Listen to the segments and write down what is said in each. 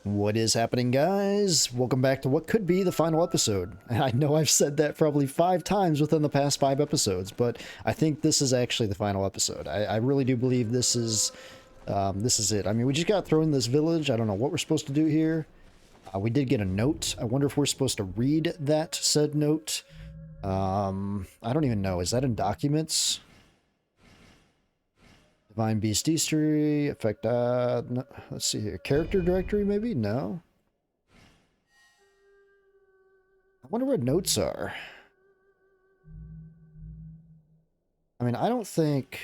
What is happening, guys? Welcome back to what could be the final episode. And I know I've said that probably 5 times within the past 5 episodes, but I think this is actually the final episode. I really do believe this is it. I mean, we just got thrown in this village. I don't know what we're supposed to do here. We did get a note. I wonder if we're supposed to read that said note. I don't even know. Is that in documents? Divine Beast History, effect, no, let's see here. Character directory, maybe? No. I wonder what notes are. I mean, I don't think...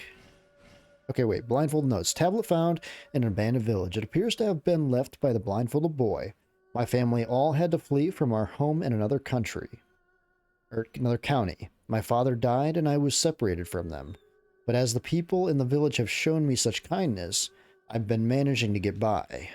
Okay, wait. Blindfolded notes. Tablet found in an abandoned village. It appears to have been left by the blindfolded boy. My family all had to flee from our home in another country. Or another county. My father died and I was separated from them. But as the people in the village have shown me such kindness, I've been managing to get by.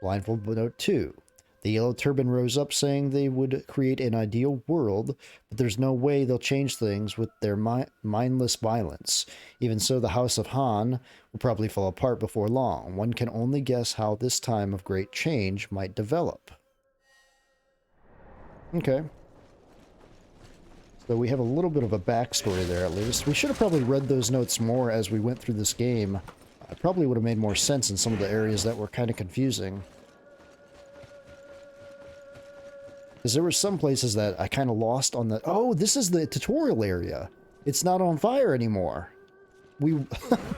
Blindfold note 2. The Yellow Turban rose up saying they would create an ideal world, but there's no way they'll change things with their mindless violence. Even so, the House of Han will probably fall apart before long. One can only guess how this time of great change might develop. Okay. So we have a little bit of a backstory there, at least. We should have probably read those notes more as we went through this game. It probably would have made more sense in some of the areas that were kind of confusing. Because there were some places that I kind of lost on the... Oh, this is the tutorial area. It's not on fire anymore. We...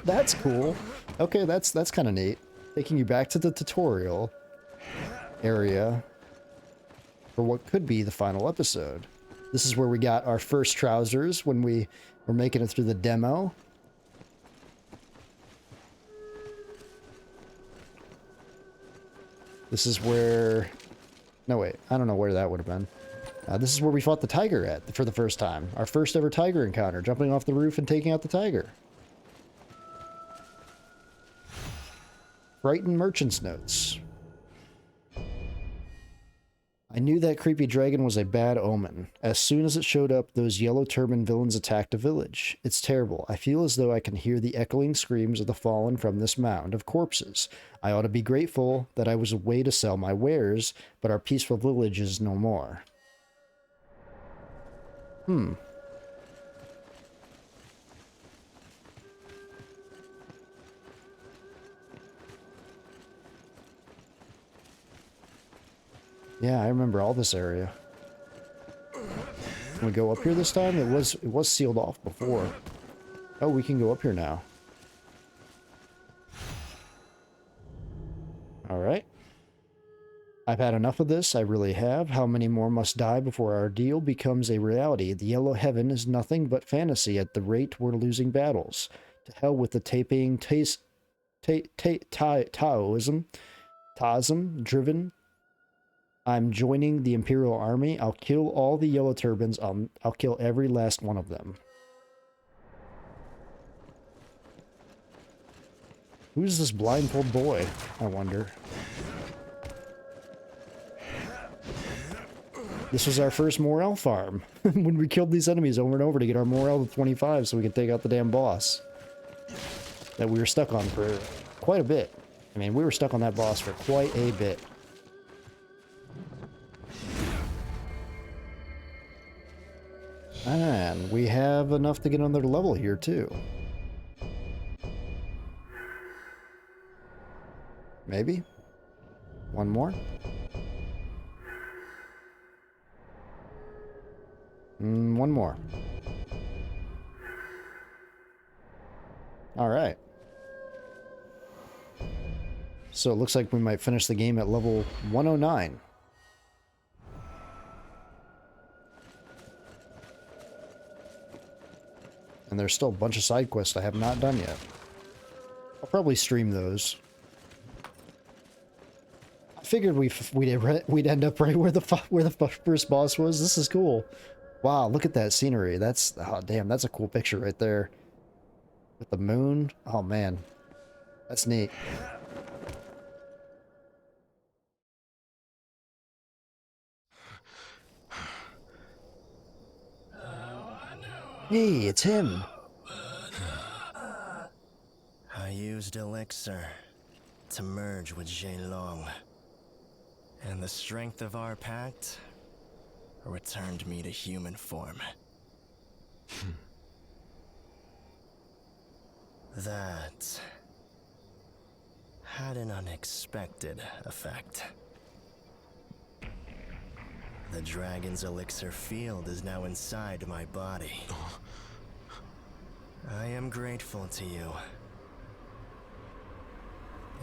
That's cool. Okay, that's kind of neat. Taking you back to the tutorial area for what could be the final episode. This is where we got our first trousers when we were making it through the demo. This is where... No, wait. I don't know where that would have been. This is where we fought the tiger at for the first time. Our first ever tiger encounter, jumping off the roof and taking out the tiger. Frightened merchant's notes. I knew that creepy dragon was a bad omen. As soon as it showed up, those yellow turban villains attacked a village. It's terrible. I feel as though I can hear the echoing screams of the fallen from this mound of corpses. I ought to be grateful that I was away to sell my wares, but our peaceful village is no more. Yeah, I remember all this area. Can we go up here this time? It was sealed off before. Oh, we can go up here now. Alright. I've had enough of this, I really have. How many more must die before our deal becomes a reality? The yellow heaven is nothing but fantasy at the rate we're losing battles. To hell with the Taoism driven. I'm joining the Imperial Army. I'll kill all the yellow turbans. I'll kill every last one of them. Who's this blindfold boy, I wonder? This was our first morale farm. When we killed these enemies over and over to get our morale to 25 so we could take out the damn boss. That we were stuck on for quite a bit. I mean, we were stuck on that boss for quite a bit. And we have enough to get another level here, too. Maybe? One more? One more. Alright. So it looks like we might finish the game at level 109. And there's still a bunch of side quests I have not done yet. I'll probably stream those. I figured we'd end up right where the first boss was. This is cool. Wow, look at that scenery. That's, oh damn, that's a cool picture right there. With the moon. Oh man, that's neat. Hey, it's him. I used elixir to merge with Long. And the strength of our pact returned me to human form. That had an unexpected effect. The dragon's elixir field is now inside my body. I am grateful to you.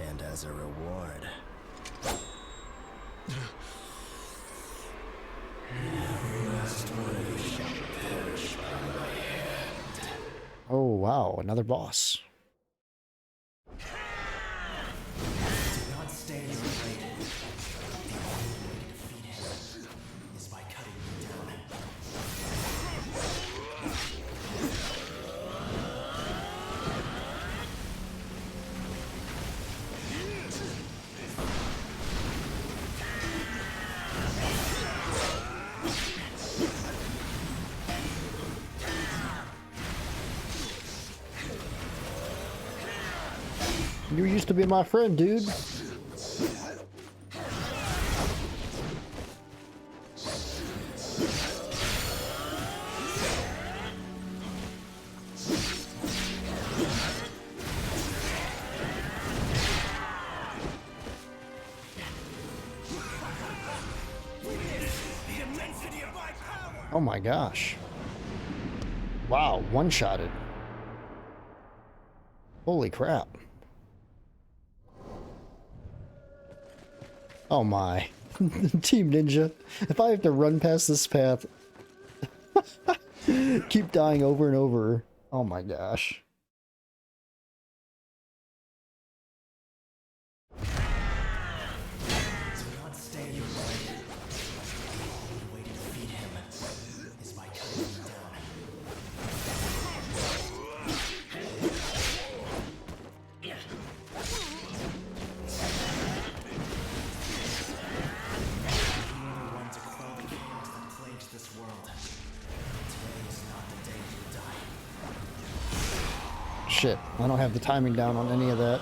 And as a reward, every last one of you shall perish by my hand. Oh, wow, another boss. Do not stay in your blade. The only way to defeat him is by cutting him down. You used to be my friend, dude. Oh my gosh. Wow, one-shotted. Holy crap. Oh my. Team Ninja. If I have to run past this path, keep dying over and over. Oh my gosh. Shit, I don't have the timing down on any of that.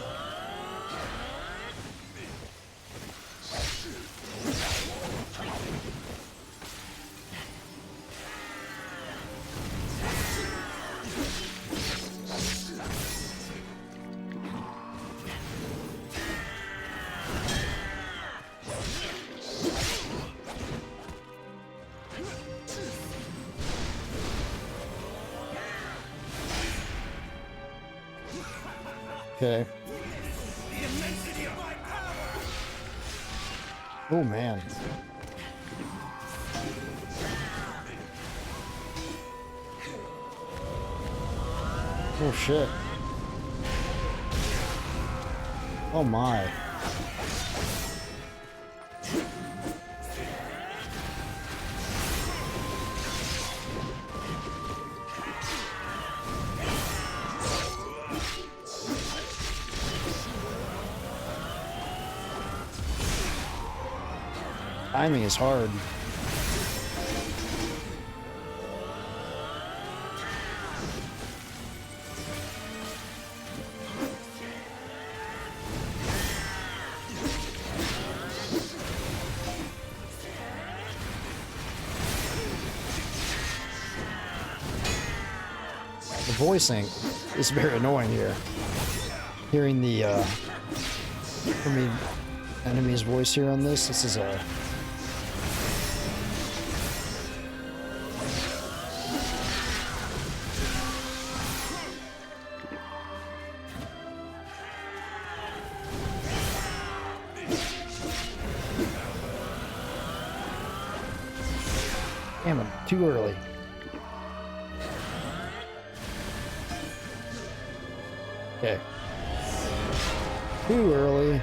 Okay. Oh man. Oh shit. Oh my. Timing is hard. The voicing is very annoying here. Hearing the enemy's voice here on this is a damn it, too early. Okay. Too early.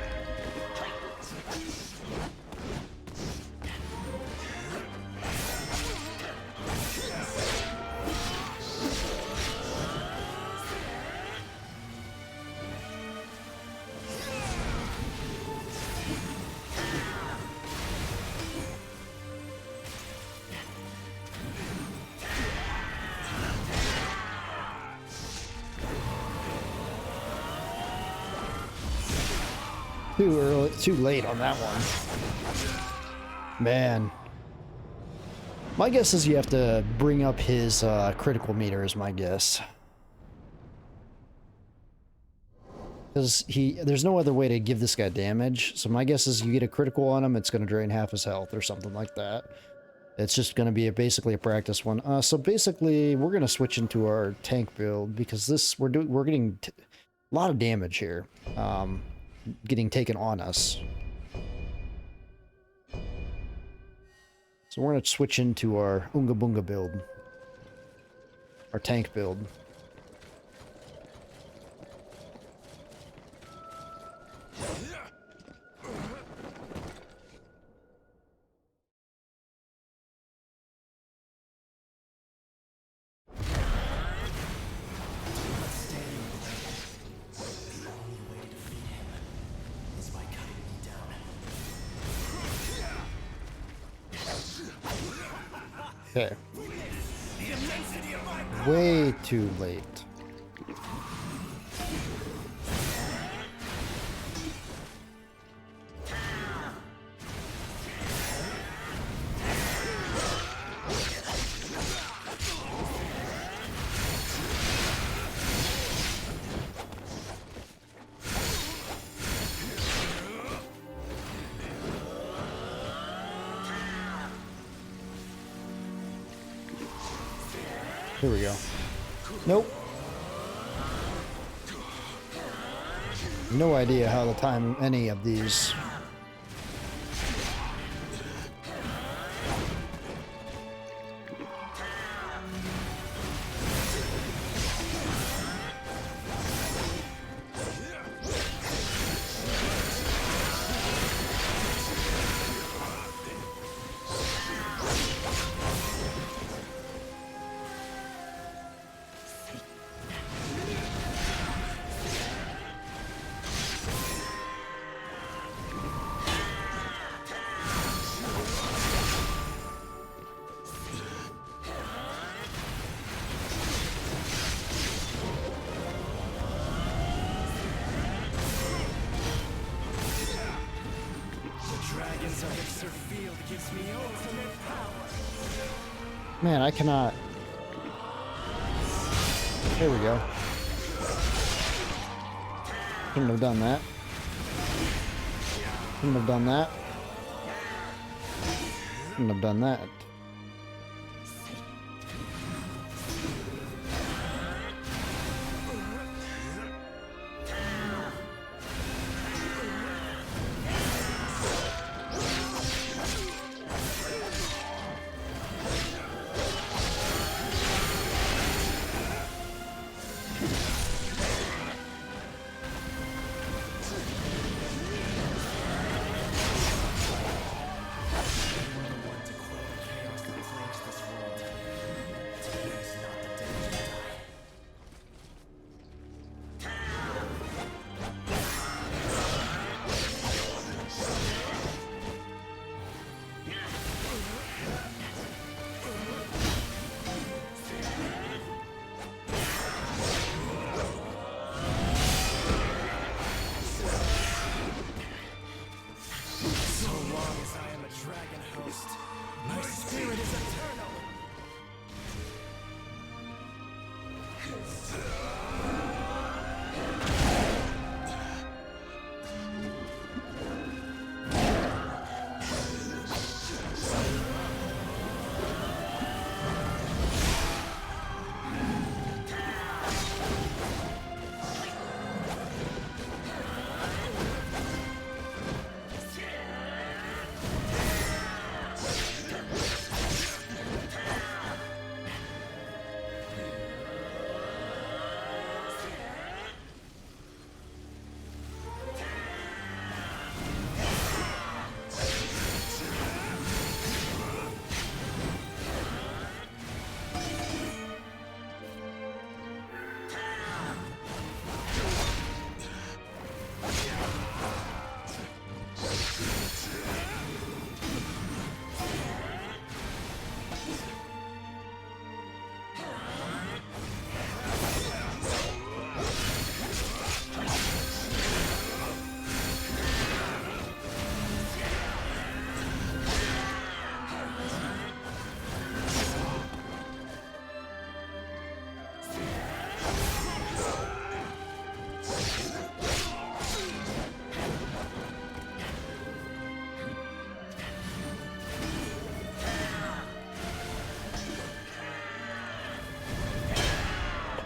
Too early, too late on that one. Man. My guess is you have to bring up his critical meter is my guess. Because there's no other way to give this guy damage. So my guess is you get a critical on him, it's going to drain half his health or something like that. It's just going to be basically a practice one. So basically, we're going to switch into our tank build because we're getting a lot of damage here, getting taken on us. So we're going to switch into our Unga Bunga build, our tank build. Okay. Way too late. Here we go. Nope. No idea how to time any of these. Man, I cannot. There we go. Couldn't have done that. Couldn't have done that. Couldn't have done that.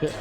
Yeah.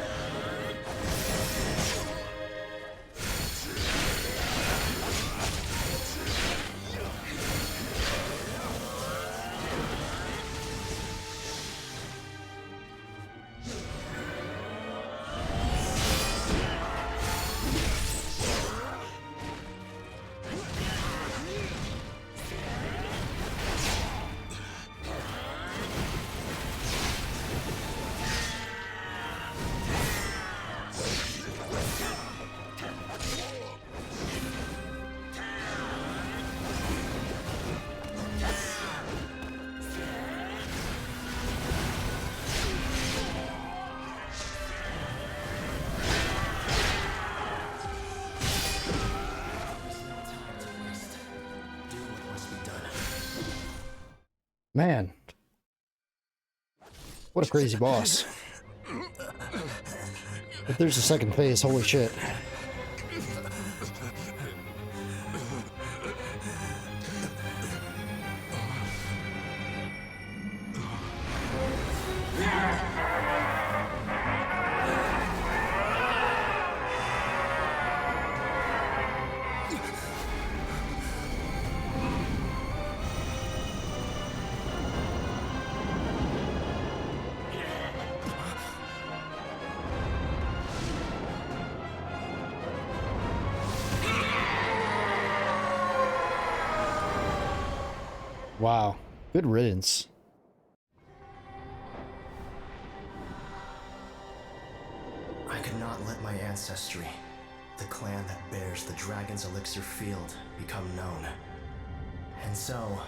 Man, what a crazy boss. If there's a second phase, holy shit. Wow, good riddance. I could not let my ancestry, the clan that bears the dragon's elixir field, become known. And so,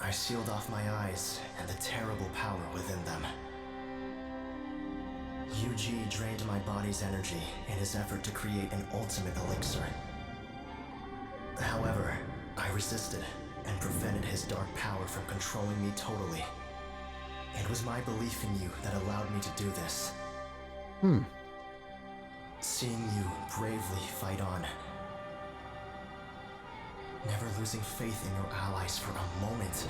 I sealed off my eyes and the terrible power within them. Yu-Ji drained my body's energy in his effort to create an ultimate elixir. However, I resisted and prevented his dark power from controlling me totally. It was my belief in you that allowed me to do this. Seeing you bravely fight on. Never losing faith in your allies for a moment.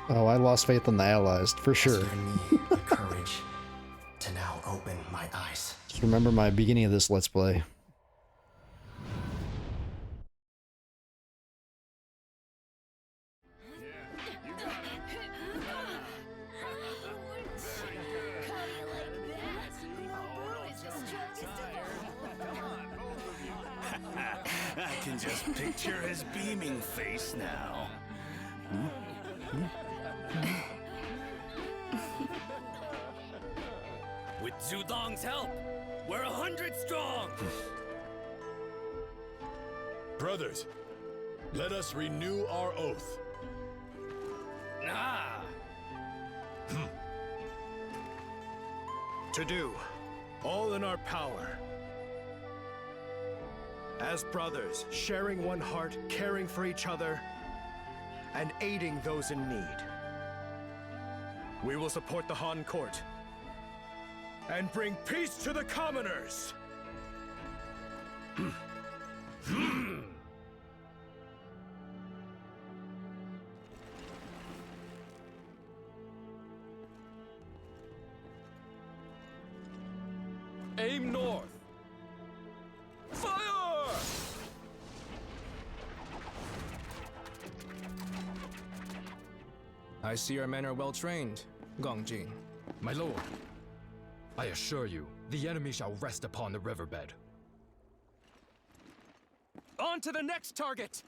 Oh, I lost faith in the allies, for sure. Has given me the courage to now open my eyes. Just remember my beginning of this Let's Play. I can just picture his beaming face now. With Zudong's help, we're 100 strong! Brothers, let us renew our oath. Ah! To do all in our power. As brothers, sharing one heart, caring for each other, and aiding those in need. We will support the Han court and bring peace to the commoners. Aim north! Fire! I see our men are well trained, Gongjin. My lord, I assure you, the enemy shall rest upon the riverbed. On to the next target!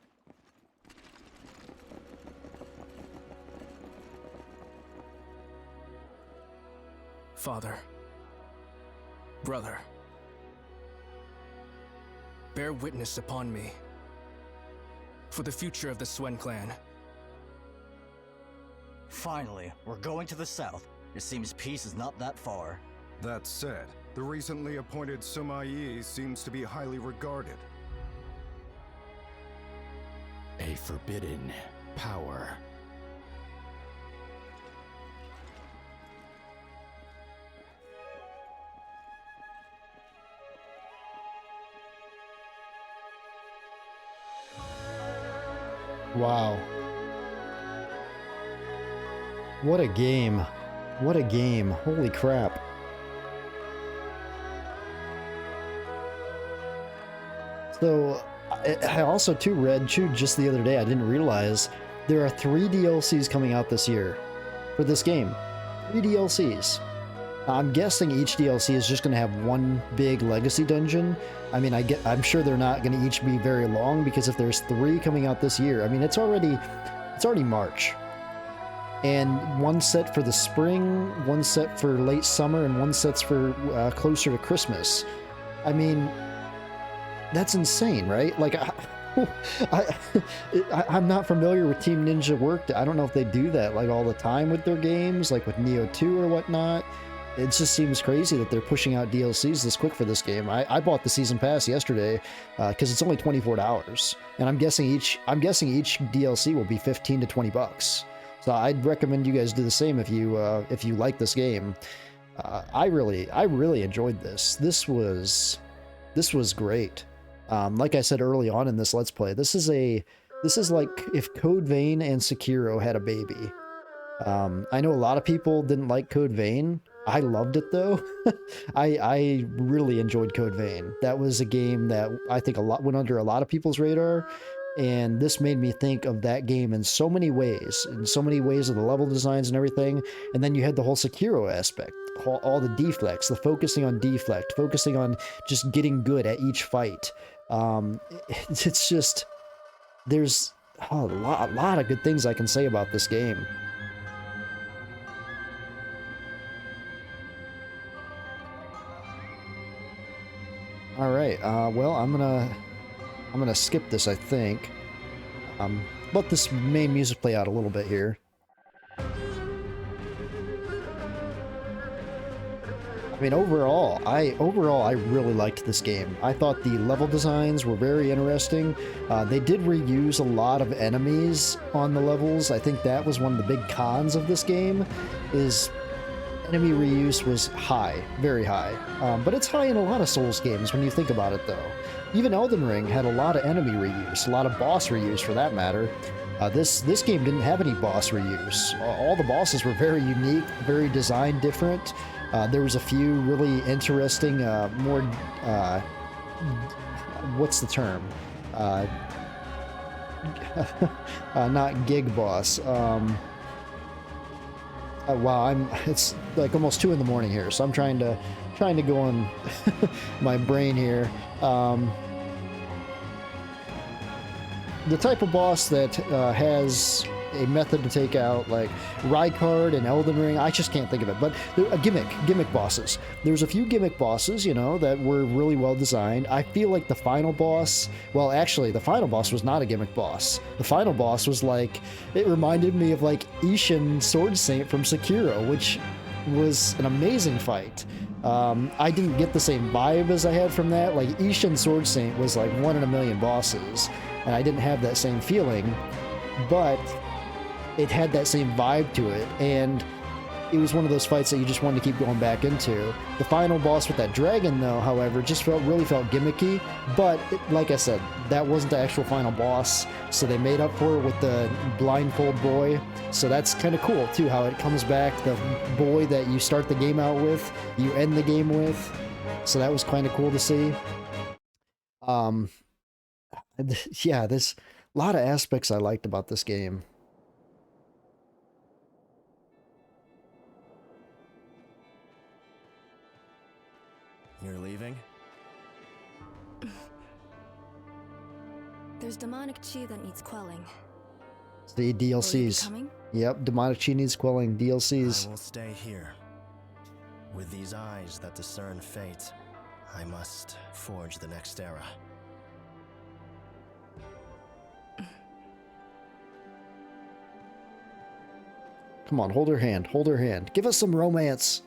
Father. Brother. Bear witness upon me. For the future of the Swen clan. Finally, we're going to the south. It seems peace is not that far. That said, the recently appointed Sima Yi seems to be highly regarded. A forbidden power. Wow. What a game. What a game. Holy crap. So I also too read just the other day, I didn't realize there are 3 DLCs coming out this year for this game. 3 DLCs. I'm guessing each DLC is just going to have one big legacy dungeon. I mean, I'm sure they're not going to each be very long, because if there's 3 coming out this year, I mean, it's already March. And one set for the spring, one set for late summer, and one set's for closer to Christmas. I mean, that's insane, right? Like, I'm not familiar with Team Ninja work. I don't know if they do that like all the time with their games, like with Nioh 2 or whatnot. It just seems crazy that they're pushing out DLCs this quick for this game. I bought the season pass yesterday because it's only $24, and I'm guessing each DLC will be $15 to $20. So I'd recommend you guys do the same if you like this game. I really enjoyed this. This was great. Like I said early on in this Let's Play, this is like if Code Vein and Sekiro had a baby. I know a lot of people didn't like Code Vein. I loved it though. I really enjoyed Code Vein. That was a game that I think went under a lot of people's radar, and this made me think of that game in so many ways of the level designs and everything. And then you had the whole Sekiro aspect, all the deflects, the focusing on deflect, focusing on just getting good at each fight. It's just, there's a lot of good things I can say about this game. All right, well, I'm gonna skip this, I think. Let this main music play out a little bit here. I mean, overall, I really liked this game. I thought the level designs were very interesting. They did reuse a lot of enemies on the levels. I think that was one of the big cons of this game, is enemy reuse was high, very high. But it's high in a lot of Souls games when you think about it, though. Even Elden Ring had a lot of enemy reuse, a lot of boss reuse for that matter. This game didn't have any boss reuse. All the bosses were very unique, very design different. There was a few really interesting, more, what's the term? Not gig boss. Wow, it's like almost 2 in the morning here, so I'm trying to go on my brain here. The type of boss that has a method to take out, like Rykard and Elden Ring, I just can't think of it, but gimmick bosses. There's a few gimmick bosses, you know, that were really well designed. I feel like the final boss, well, actually, the final boss was not a gimmick boss. The final boss was like, it reminded me of like Ishin Sword Saint from Sekiro, which was an amazing fight. I didn't get the same vibe as I had from that. Like, Ishin Sword Saint was like 1 in a million bosses, and I didn't have that same feeling, but it had that same vibe to it, and it was one of those fights that you just wanted to keep going back into. The final boss with that dragon, though, however, just really felt gimmicky, but like I said, that wasn't the actual final boss, so they made up for it with the blindfold boy. So that's kind of cool, too, how it comes back, the boy that you start the game out with, you end the game with. So that was kind of cool to see. Yeah, there's a lot of aspects I liked about this game. You're leaving? There's demonic chi that needs quelling. It's the DLCs. Yep, demonic chi needs quelling. DLCs. I will stay here. With these eyes that discern fate, I must forge the next era. Come on, hold her hand. Hold her hand. Give us some romance.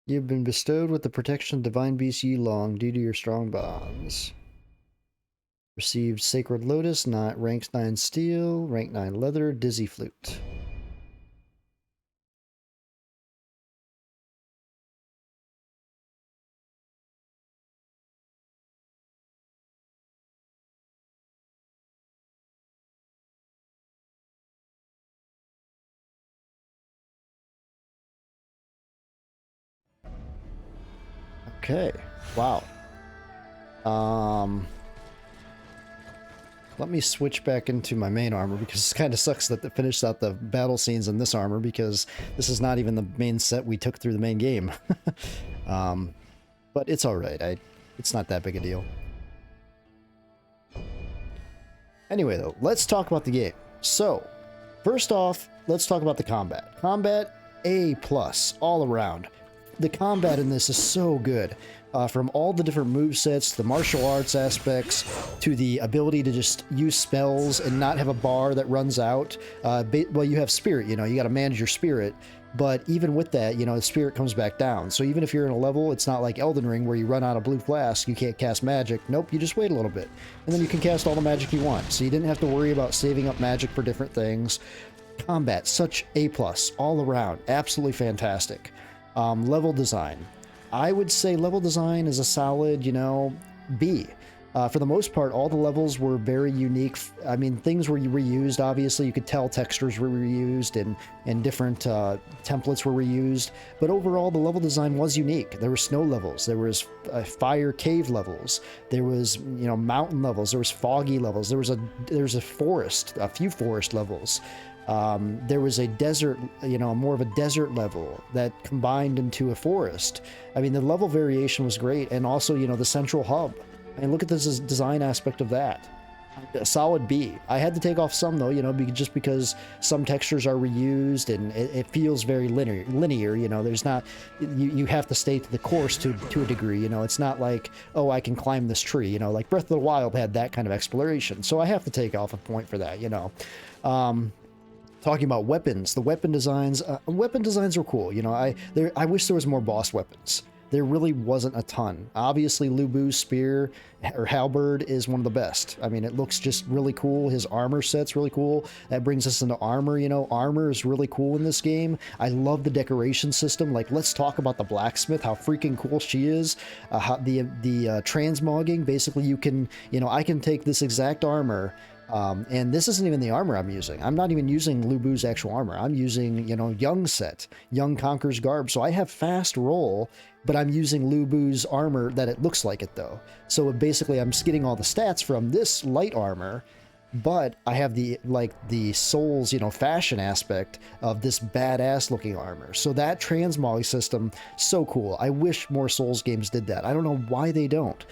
You've been bestowed with the protection of divine beast Yi Long due to your strong bonds. Received Sacred Lotus, not rank 9 steel, rank 9 leather, dizzy flute. Okay, wow. Let me switch back into my main armor because it kind of sucks that it finished out the battle scenes in this armor because this is not even the main set we took through the main game. But it's alright, it's not that big a deal. Anyway though, let's talk about the game. So, first off, let's talk about the combat. Combat, A+, all around. The combat in this is so good. From all the different movesets, the martial arts aspects, to the ability to just use spells and not have a bar that runs out. Well, you have spirit, you know, you got to manage your spirit. But even with that, you know, the spirit comes back down. So even if you're in a level, it's not like Elden Ring where you run out of blue flask, you can't cast magic. Nope, you just wait a little bit. And then you can cast all the magic you want. So you didn't have to worry about saving up magic for different things. Combat, such A+, all around. Absolutely fantastic. Level design. I would say level design is a solid, you know, B. For the most part, all the levels were very unique. I mean, things were reused, obviously. You could tell textures were reused and different templates were reused. But overall, the level design was unique. There were snow levels. There was fire cave levels. There was, you know, mountain levels. There was foggy levels. There was a forest, a few forest levels. There was a desert, you know, more of a desert level that combined into a forest. I mean, the level variation was great. And also, you know, the central hub. I mean, look at this design aspect of that. A solid B. I had to take off some, though, you know, just because some textures are reused and it feels very linear, you know, there's not, you have to stay to the course to a degree, you know, it's not like, oh, I can climb this tree, you know, like Breath of the Wild had that kind of exploration. So I have to take off a point for that, you know. Talking about weapons, the weapon designs were cool. You know, I wish there was more boss weapons. There really wasn't a ton. Obviously, Lu Bu's spear or halberd is one of the best. I mean, it looks just really cool. His armor set's really cool. That brings us into armor. You know, armor is really cool in this game. I love the decoration system. Like, let's talk about the blacksmith, how freaking cool she is. How the transmogging, basically you can, you know, I can take this exact armor. And this isn't even the armor I'm using. I'm not even using Lu Bu's actual armor. I'm using, you know, Young Conqueror's garb. So I have fast roll, but I'm using Lu Bu's armor that it looks like it though. So basically I'm just getting all the stats from this light armor, but I have the Souls, you know, fashion aspect of this badass looking armor. So that transmog system, so cool. I wish more Souls games did that. I don't know why they don't.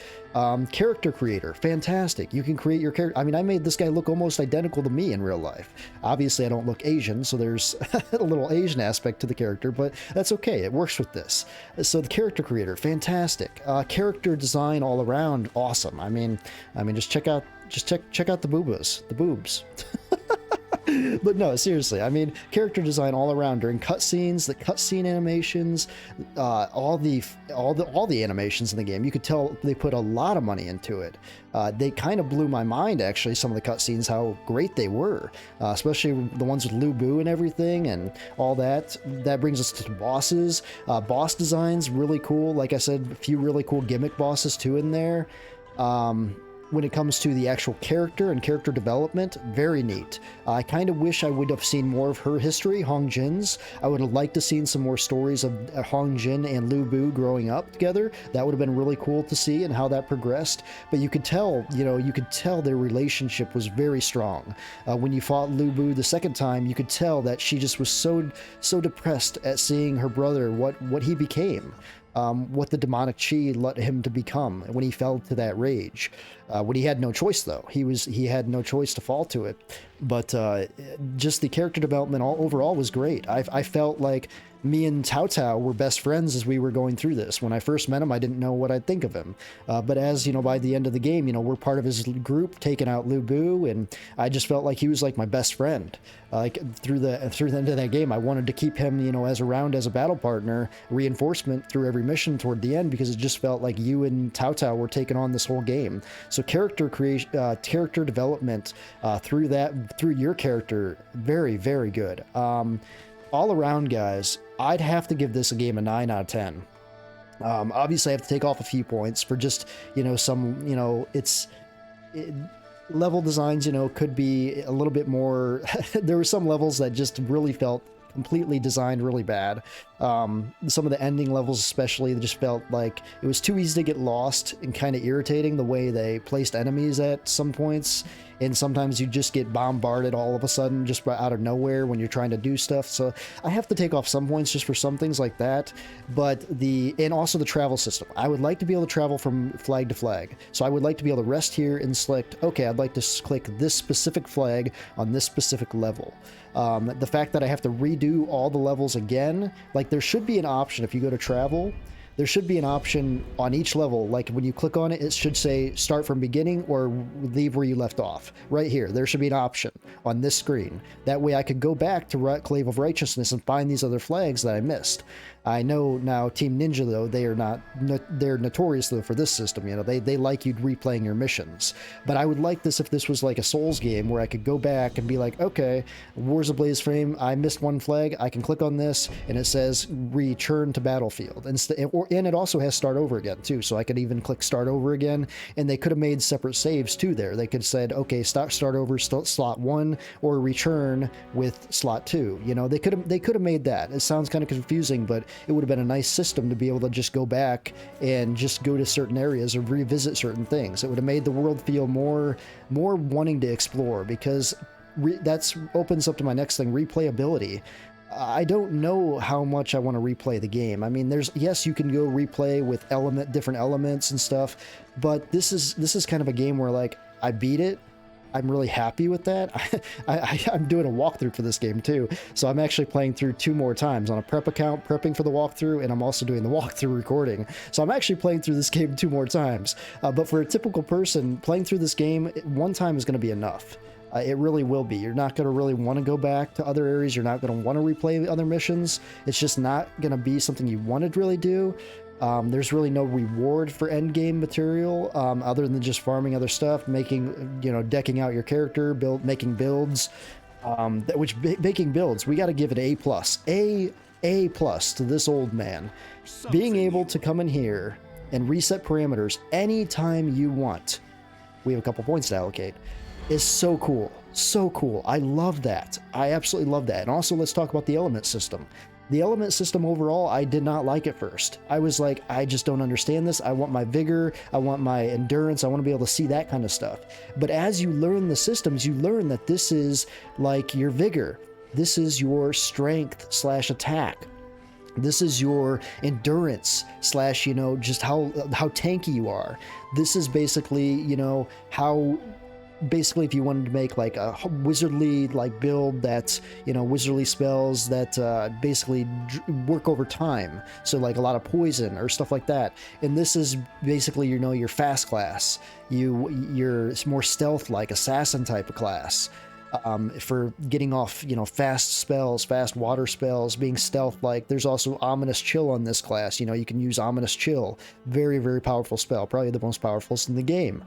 Character creator, fantastic. You can create your character. I mean, I made this guy look almost identical to me in real life. Obviously, I don't look Asian, so there's a little Asian aspect to the character, but that's okay. It works with this. So the character creator, fantastic. Character design all around, awesome. I mean, just check out the boobs. But no, seriously, I mean, character design all around during cutscenes, the cutscene animations, all the animations in the game. You could tell they put a lot of money into it. They kind of blew my mind, actually, some of the cutscenes, how great they were, especially the ones with Lu Bu and everything and all that. That brings us to bosses. Boss designs, really cool. Like I said, a few really cool gimmick bosses too in there. When it comes to the actual character and character development, very neat. I kind of wish I would have seen more of her history, Hong Jin's. I would have liked to seen some more stories of Hong Jin and Lu Bu growing up together. That would have been really cool to see and how that progressed. But you could tell, you know, their relationship was very strong. When you fought Lu Bu the second time, you could tell that she just was so depressed at seeing her brother, what he became. What the demonic chi led him to become when he fell to that rage. When he had no choice, though. He had no choice to fall to it. But just the character development overall was great. I felt like me and Tao Tao were best friends as we were going through this. When I first met him, I didn't know what I'd think of him. But as, by the end of the game, we're part of his group taking out Lu Bu, and I just felt like he was like my best friend. Like through the end of that game, I wanted to keep him, as around as a battle partner, reinforcement through every mission toward the end, because it just felt like you and Tao Tao were taking on this whole game. So character creation, character development through your character, very, very good. All around, guys, I'd have to give this a game a 9 out of 10. Obviously, I have to take off a few points for just, level designs, could be a little bit more. There were some levels that just really felt completely designed really bad. Some of the ending levels especially just felt like it was too easy to get lost and kind of irritating the way they placed enemies at some points, and sometimes you just get bombarded all of a sudden just out of nowhere when you're trying to do stuff. So I have to take off some points just for some things like that. But and also the travel system, I would like to be able to travel from flag to flag. So I would like to be able to rest here and select, okay, I'd like to click this specific flag on this specific level. The fact that I have to redo all the levels again, like there should be an option if you go to travel, there should be an option on each level. Like when you click on it, it should say start from beginning or leave where you left off. Right here, there should be an option on this screen. That way I could go back to Clave of Righteousness and find these other flags that I missed. I know now Team Ninja, though, they're notorious though for this system. They like you replaying your missions. But I would like this if this was like a Souls game where I could go back and be like, okay, Wars of Blaze Frame, I missed one flag, I can click on this and it says return to battlefield. And it also has start over again too, so I could even click start over again, and they could have made separate saves too there. They could have said, okay, start over slot 1 or return with slot 2. They could have made that. It sounds kind of confusing, but it would have been a nice system to be able to just go back and just go to certain areas or revisit certain things. It would have made the world feel more wanting to explore, because that opens up to my next thing, replayability. I don't know how much I want to replay the game. I mean, yes, you can go replay with different elements and stuff, but this is kind of a game where like I beat it. I'm really happy with that. I'm doing a walkthrough for this game too, so I'm actually playing through 2 more times on a prep account, prepping for the walkthrough, and I'm also doing the walkthrough recording. So I'm actually playing through this game 2 more times. But for a typical person, playing through this game 1 time is going to be enough. It really will be. You're not going to really want to go back to other areas. You're not going to want to replay other missions. It's just not going to be something you want to really do. There's really no reward for endgame material other than just farming other stuff, decking out your character, making builds. Making builds, we got to give it A plus to this old man. Being able to come in here and reset parameters anytime you want. We have a couple points to allocate. Is so cool. So cool. I love that. I absolutely love that. And also, let's talk about the element system. The element system overall, I did not like at first. I was like, I just don't understand this. I want my vigor. I want my endurance. I want to be able to see that kind of stuff. But as you learn the systems, you learn that this is like your vigor. This is your strength / attack. This is your endurance / just how tanky you are. This is basically, how... Basically, if you wanted to make like a wizardly build that's wizardly spells that basically work over time, so like a lot of poison or stuff like that. And this is basically your fast class. You're more stealth like assassin type of class. For getting off, fast spells, fast water spells, being stealth-like. There's also Ominous Chill on this class. You can use Ominous Chill. Very, very powerful spell. Probably the most powerful in the game.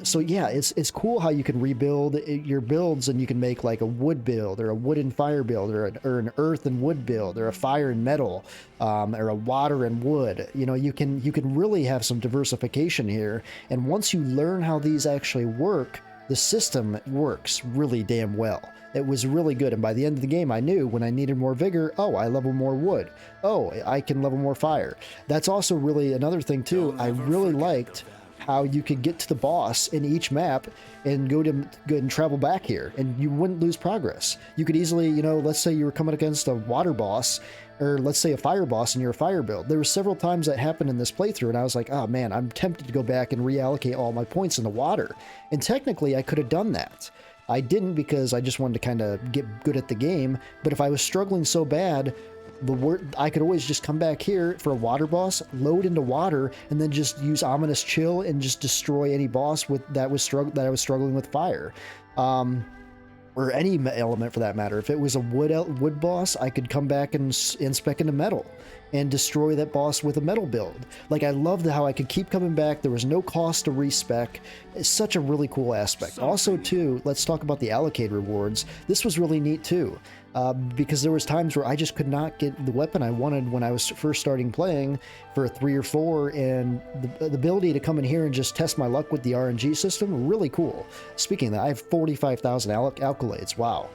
So yeah, it's cool how you can rebuild your builds, and you can make like a wood build or a wood and fire build or an earth and wood build or a fire and metal or a water and wood. You can really have some diversification here. And once you learn how these actually work, the system works really damn well. It was really good, and by the end of the game I knew when I needed more vigor, oh, I level more wood. Oh, I can level more fire. That's also really another thing too. I really liked how you could get to the boss in each map and go and travel back here, and you wouldn't lose progress. You could easily, let's say you were coming against a water boss, or let's say a fire boss and you're a fire build. There were several times that happened in this playthrough, and I was like, oh man, I'm tempted to go back and reallocate all my points in the water. And technically I could have done that. I didn't, because I just wanted to kind of get good at the game. But if I was struggling so bad, I could always just come back here for a water boss, load into water, and then just use ominous chill and just destroy any boss that I was struggling with fire. Or any element for that matter. If it was a wood boss, I could come back and spec into metal and destroy that boss with a metal build. Like, I loved how I could keep coming back. There was no cost to respec. It's such a really cool aspect. Also, too, let's talk about the allocate rewards. This was really neat, too. Because there was times where I just could not get the weapon I wanted when I was first starting playing for a 3 or 4, and the ability to come in here and just test my luck with the RNG system, really cool. Speaking of that, I have 45,000 accolades. Wow.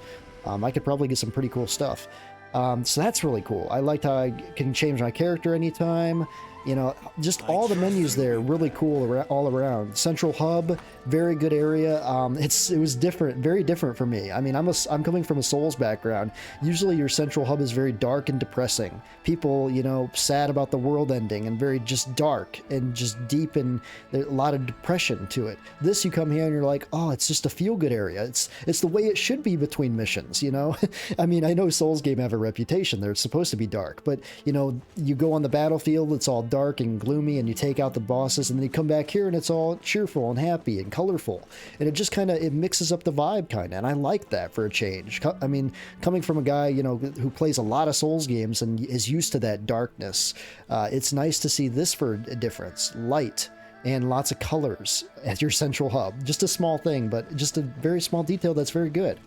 I could probably get some pretty cool stuff. So that's really cool. I liked how I can change my character anytime. You know, just all the menus there, really cool all around. Central hub, very good area. It was different, very different for me. I mean, I'm coming from a Souls background. Usually your central hub is very dark and depressing. People, you know, sad about the world ending and very just dark and just deep, and there's a lot of depression to it. This, you come here and you're like, oh, it's just a feel-good area. It's the way it should be between missions, you know? I mean, I know Souls games have a reputation. They're supposed to be dark, but, you know, you go on the battlefield, it's all dark and gloomy, and you take out the bosses, and then you come back here and it's all cheerful and happy and colorful, and it just kind of, it mixes up the vibe kind of, and I like that for a change. I mean, coming from a guy, you know, who plays a lot of Souls games and is used to that darkness, it's nice to see this for a difference. Light and lots of colors at your central hub. Just a small thing, but just a very small detail that's very good.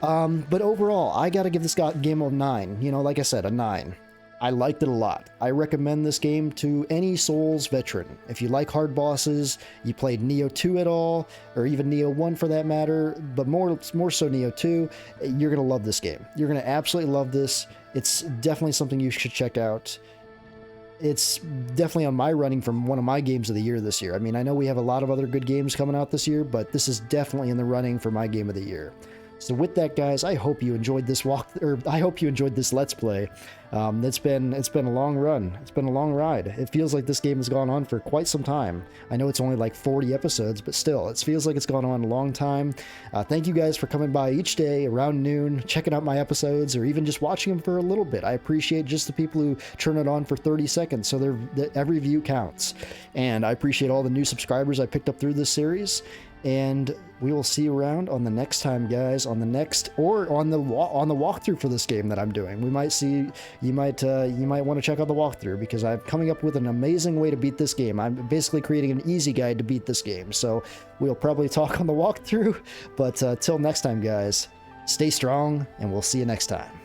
But overall, I gotta give this game a 9. You know, like I said, a 9. I liked it a lot. I recommend this game to any Souls veteran. If you like hard bosses, you played Nioh 2 at all, or even Nioh 1 for that matter, but more so Nioh 2, you're going to love this game. You're going to absolutely love this. It's definitely something you should check out. It's definitely on my running from one of my games of the year this year. I mean, I know we have a lot of other good games coming out this year, but this is definitely in the running for my game of the year. So with that, guys, I hope you enjoyed this I hope you enjoyed this Let's Play. It's been a long run. It's been a long ride. It feels like this game has gone on for quite some time. I know it's only like 40 episodes, but still, it feels like it's gone on a long time. Thank you guys for coming by each day around noon, checking out my episodes, or even just watching them for a little bit. I appreciate just the people who turn it on for 30 seconds, so every view counts. And I appreciate all the new subscribers I picked up through this series. And we will see you around on the next time, guys, on the next, or on the walkthrough for this game that I'm doing. We might see, you might want to check out the walkthrough, because I'm coming up with an amazing way to beat this game. I'm basically creating an easy guide to beat this game. So we'll probably talk on the walkthrough, but till next time, guys, stay strong, and we'll see you next time.